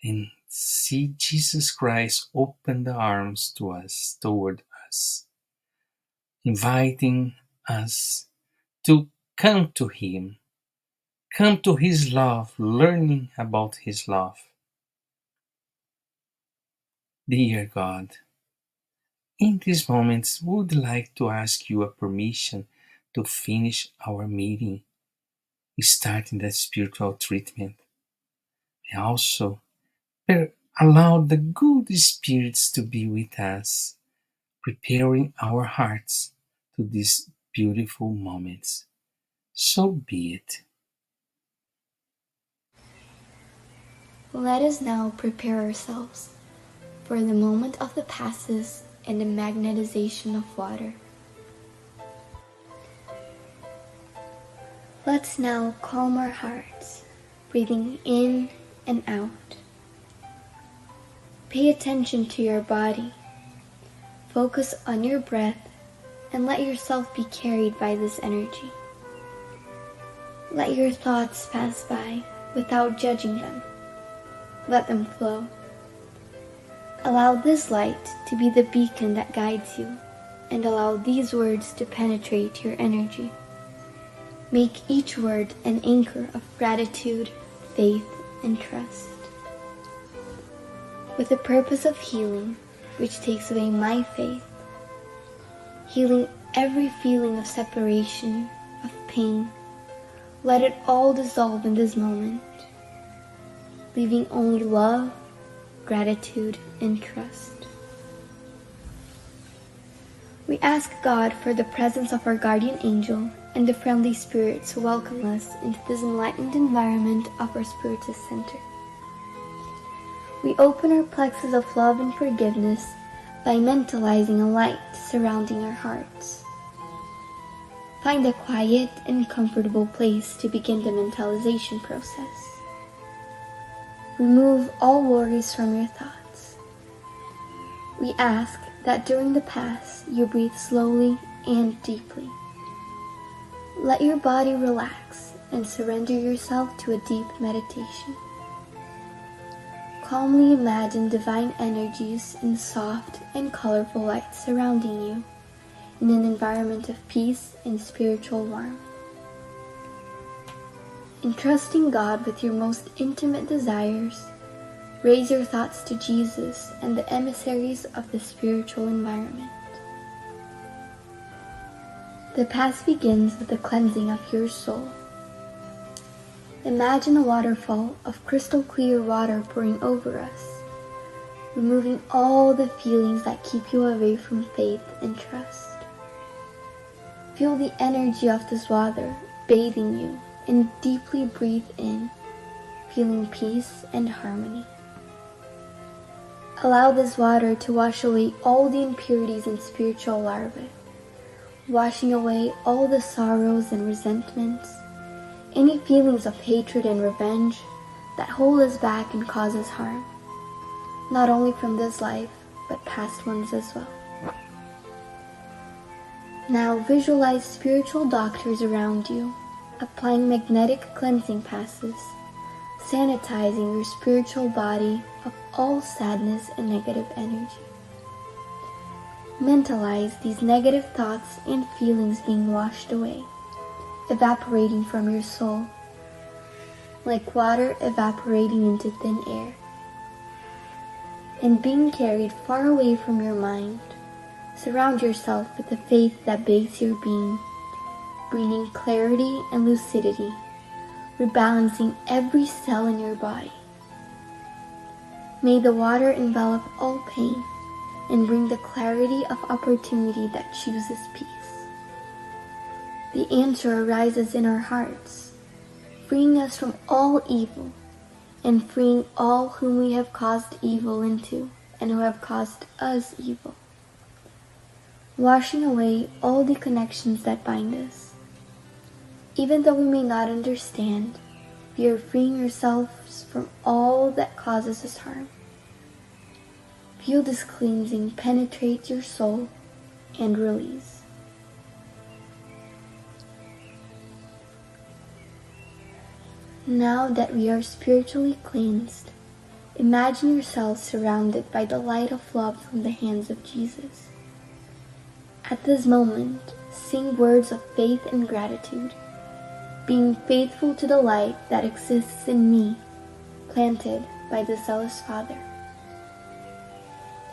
and see Jesus Christ open the arms to us, toward us, inviting us to come to Him, come to His love, learning about His love. Dear God, in these moments, we would like to ask you a permission to finish our meeting, starting that spiritual treatment, and also allow the good spirits to be with us, preparing our hearts to these beautiful moments. So be it. Let us now prepare ourselves for the moment of the passes and the magnetization of water. Let's now calm our hearts, breathing in and out. Pay attention to your body. Focus on your breath and let yourself be carried by this energy. Let your thoughts pass by without judging them. Let them flow. Allow this light to be the beacon that guides you, and allow these words to penetrate your energy. Make each word an anchor of gratitude, faith, and trust. With the purpose of healing, which takes away my faith, healing every feeling of separation, of pain, let it all dissolve in this moment, leaving only love, gratitude, and trust. We ask God for the presence of our guardian angel and the friendly spirits who welcome us into this enlightened environment of our Spiritist Center. We open our plexus of love and forgiveness by mentalizing a light surrounding our hearts. Find a quiet and comfortable place to begin the mentalization process. Remove all worries from your thoughts. We ask that during the pass you breathe slowly and deeply. Let your body relax and surrender yourself to a deep meditation. Calmly imagine divine energies in soft and colorful light surrounding you in an environment of peace and spiritual warmth. Entrusting God with your most intimate desires, raise your thoughts to Jesus and the emissaries of the spiritual environment. The path begins with the cleansing of your soul. Imagine a waterfall of crystal clear water pouring over us, removing all the feelings that keep you away from faith and trust. Feel the energy of this water bathing you and deeply breathe in, feeling peace and harmony. Allow this water to wash away all the impurities and spiritual larvae, washing away all the sorrows and resentments, any feelings of hatred and revenge that hold us back and cause us harm, not only from this life, but past ones as well. Now visualize spiritual doctors around you, applying magnetic cleansing passes, sanitizing your spiritual body of all sadness and negative energy. Mentalize these negative thoughts and feelings being washed away, evaporating from your soul, like water evaporating into thin air, and being carried far away from your mind. Surround yourself with the faith that bathes your being, bringing clarity and lucidity, rebalancing every cell in your body. May the water envelop all pain and bring the clarity of opportunity that chooses peace. The answer arises in our hearts, freeing us from all evil and freeing all whom we have caused evil into and who have caused us evil, washing away all the connections that bind us. Even though we may not understand, we are freeing ourselves from all that causes us harm. Feel this cleansing penetrate your soul and release. Now that we are spiritually cleansed, imagine yourself surrounded by the light of love from the hands of Jesus. At this moment, sing words of faith and gratitude, being faithful to the light that exists in me, planted by the zealous Father.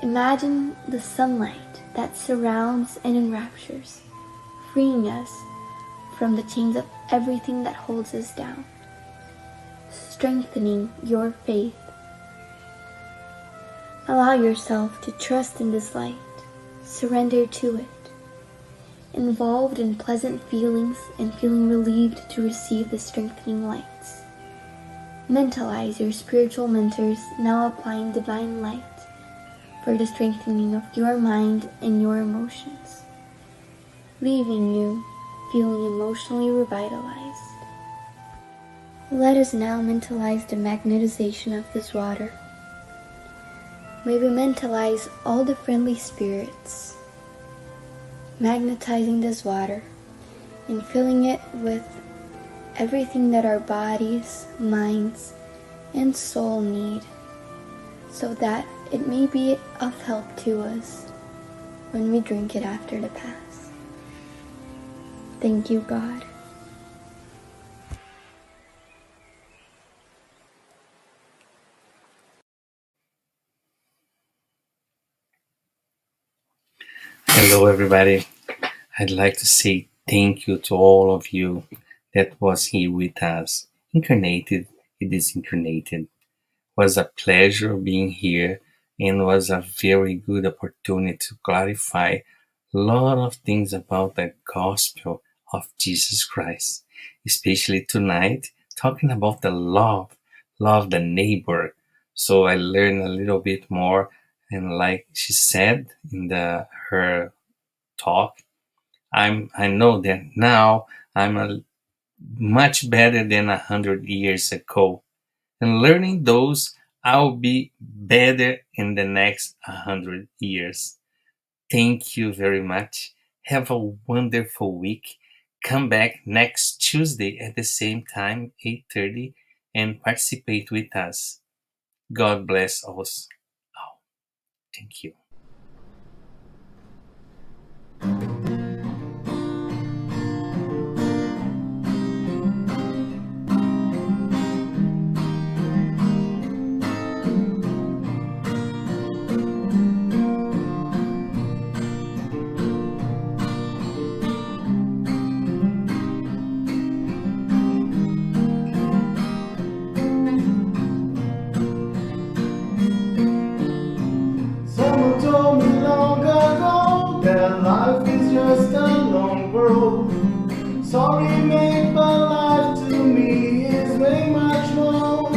Imagine the sunlight that surrounds and enraptures, freeing us from the chains of everything that holds us down, strengthening your faith. Allow yourself to trust in this light, surrender to it, involved in pleasant feelings and feeling relieved to receive the strengthening lights. Mentalize your spiritual mentors now applying divine light for the strengthening of your mind and your emotions, leaving you feeling emotionally revitalized. Let us now mentalize the magnetization of this water. May we mentalize all the friendly spirits, magnetizing this water and filling it with everything that our bodies, minds, and soul need, so that it may be of help to us when we drink it after the Pass. Thank you, God. Hello, everybody. I'd like to say thank you to all of you that was here with us, incarnated and disincarnated. It was a pleasure being here and was a very good opportunity to clarify a lot of things about the gospel of Jesus Christ, especially tonight talking about the love the neighbor. So I learned a little bit more, and like she said in her talk, I know that now I'm much better than 100 years ago, and learning those I'll be better in the next 100 years. Thank you very much. Have a wonderful week. Come back next Tuesday at the same time, 8:30, and participate with us. God bless us. Oh, thank you. Someone told me long ago that life is just a long road. Sorry, mate, but life to me is way much more.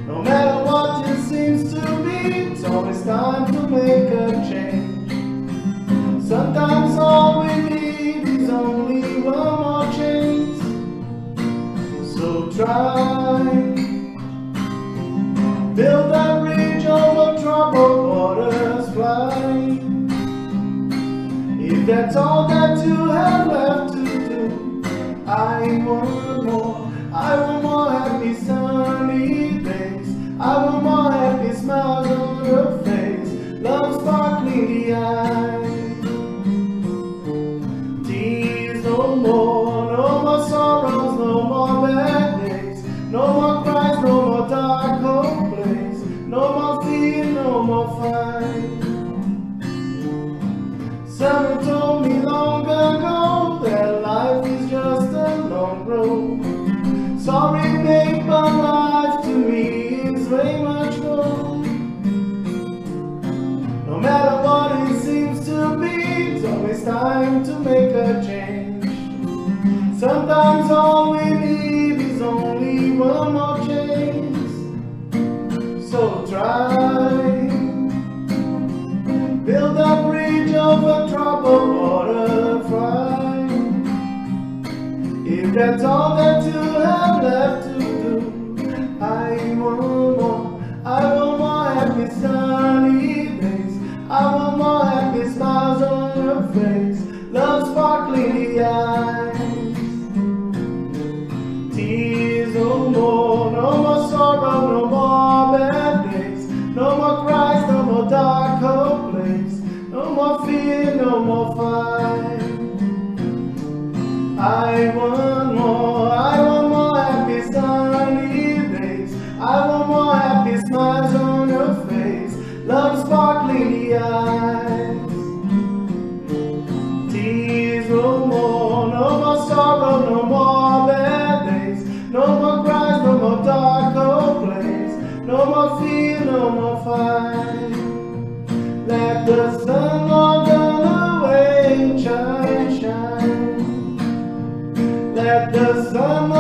No matter what it seems to be, it's always time to make a change. Sometimes all we need is only one more chance. So try, build a bridge over troubled waters, fly. If that's all that you have left to do, I want more. I want more happy sunny days. I want more happy smiles on your face. Love sparkling the eyes. Tears no more, no more sorrows, no more bad days. No more cries, no more dark cold place. No more fear, no more fight. Someone told me long ago that's all that you have left to do, I want more. I want more happy sunny days. I want more happy smiles on your face. Love sparkling the eyes. Tears no more. No more sorrow, no more bad days. No more cries, no more dark cold place. No more fear, no more fight. I want more. I want more happy sunny days. I want more happy smiles on your face. Love sparkling the eyes. Tears no more. No more sorrow, no more bad days. No more cries, no more dark cold place. No more fear, no more fight. Let the sun walk on the way, shine, shine. Let the sun